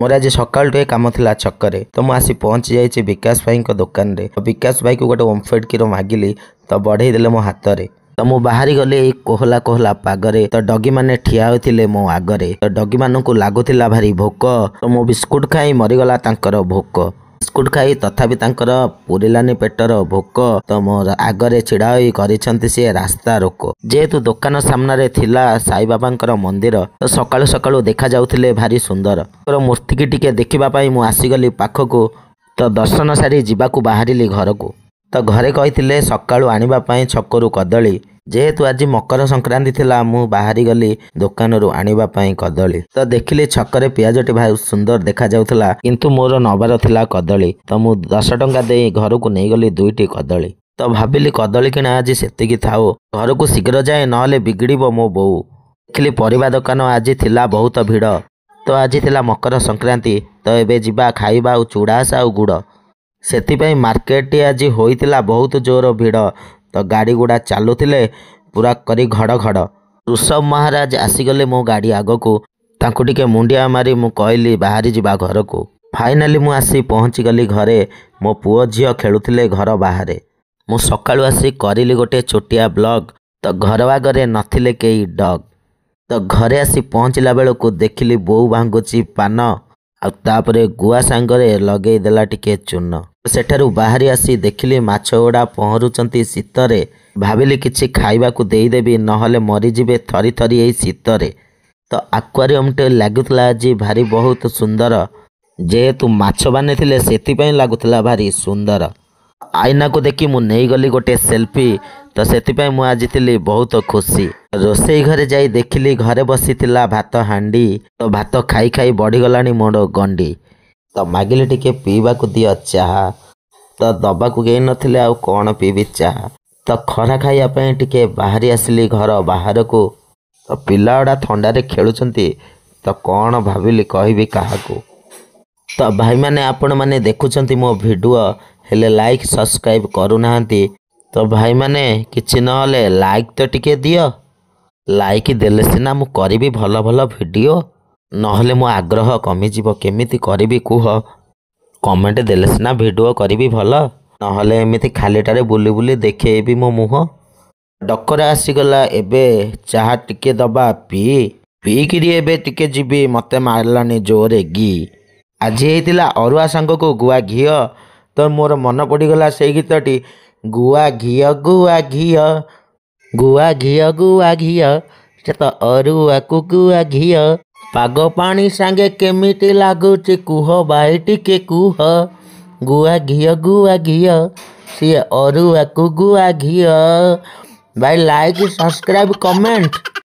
मोर आज सकाल टे कम था छक तो मुझे आसी पहुँची जाइए विकास भाई दुकान रे। विकास भाई को गोटे ओमफेड क्षीर मागिली तो बढ़े देले मो हाथ में। तो मु बाहरी गले कोहला कोहला पागरे तो डगी मैंने ठिया होते मो आगरे। तो डगी मान को लगुला भारी भोक तो मु बिस्कुट खाई मरीगला तांकर भोक। बिस्कुट खाई तथापि तांकर पुरिलानी पेटर भोक तो मोर आगरे छिड़ा होई करिसंती से रास्ता रोक। जेहेतु दुकान सामने थिला साई बाबा मंदिर तो सकाळु सकाळु देखा जाउथिले भारी सुंदर। मूर्ति की टिके देखिबा पाई मु आसीगली पाखकु। तो दर्शन सारी जीवाकू बाहरिली घर को। तो घरे कहिथिले सकाळु आनिबा पाई छकरू कदली। जेहेतु आज मकर संक्रांति थिला मु बाहरी गली दुकान रु आनिबा पाई कदली। तो देखिली छकरे पियाजटी भाई सुंदर देखा जाउथला किंतु मोर नबार थिला कदली। तो मु 10 टंका दे घर को नहीं गली 2टी कदली। तो भाबिली कदली किना आज सेतिकी थाओ घर को शीघ्र जाए नहले बिगड़िबो मो बो। देखिली परिबा दुकान आज थिला बहुत भिड़। तो आज थिला मकर संक्रांति तो एबे जिबा खाइबा और चूड़ासा और गुड़ से मार्केट आज होइतिला बहुत जोर भिड़। तो गाड़ी गुड़ा चलुथिले पूरा करी घड़ घड़। ऋषभ महाराज आसीगले मो गाड़ी आग को तांको टिके मुंडिया मारी मु कहली बाहरी जिबा घर को। फाइनाली मु आसी पहुँची गली घरे। मो पुओ झियो खेलुथिले घर बाहरे। मु सकाळु आसी करिली गोटे छोटिया ब्लॉग। तो घर आगरे नथिले केही डग। तो घरे आसी पहुँचला बेलू देखिली बोऊ भांगुची पान आउे गुआ सांगरे लगे देला टिके चून। सेठारु बाहरी आसी देखिली माछ गुड़ा पहरुचंती शीतरे। भाविली किछि खाइबाकू देदेवी नहले मरीजिबे थरी थरी एई शीतरे। तो आक्वारियम टे लागुतला आज भारी बहुत सुंदर। जेहेतु माछ बाने थिले सेतिपई लागुतला भारी सुंदर। आईना को देखी मु नहीं गली गोटे सेल्फी। तो सेतिपई मु आज थिली बहुत खुशी। रोसई घरे जाई देखिली घरे बसी थिला भात हांडी। तो भात खाई खाई बढ़ी गलानी मोर गंडी। तो मागिली टिके पीवा को दियो चाहा। तो दबा को गई नथिले आउ कौन पीबी चाहा। तो खरा खाइया पई टिके बाहरी आसिली घर बाहर को। तो पिला गुड़ा थंडारे खेलुचंती तो कौन भाविली कहबी काहाको। तो भाई माने आपण माने देखुचंती मो वीडियो हेले लाइक सब्सक्राइब करू नाहंती। तो भाई माने किछि नहले लाइक तो टिके दियो। लाइक देले सिना मु करिबी भल भल वीडियो नहले मो आग्रह कमी जीवो केमिति करिबी कुह। कमेंट देले सिना वीडियो करिबी भल नहले एमिति खालीटारे बुली बुली देखेबी मो मुह। डकरा आसीगला एबे चाहा टिके दबा पी किरी एबे टिके जीबी मते मारलानी जोरे गी। आज हेतिला अरुआ सांग को गुआ घियो। तो मोर मन पड़गला से गीतटी गुआ घियो गुआ घियो गुआ घियो गुआ घियो से तो अरुआ को गुआ घियो। पाग पानी सांगे केमिति लागुची कुह बाई टिके कुह। गुआ घियो सी अरुआ को गुआ घियो। भाई लाइक सब्सक्राइब कमेंट।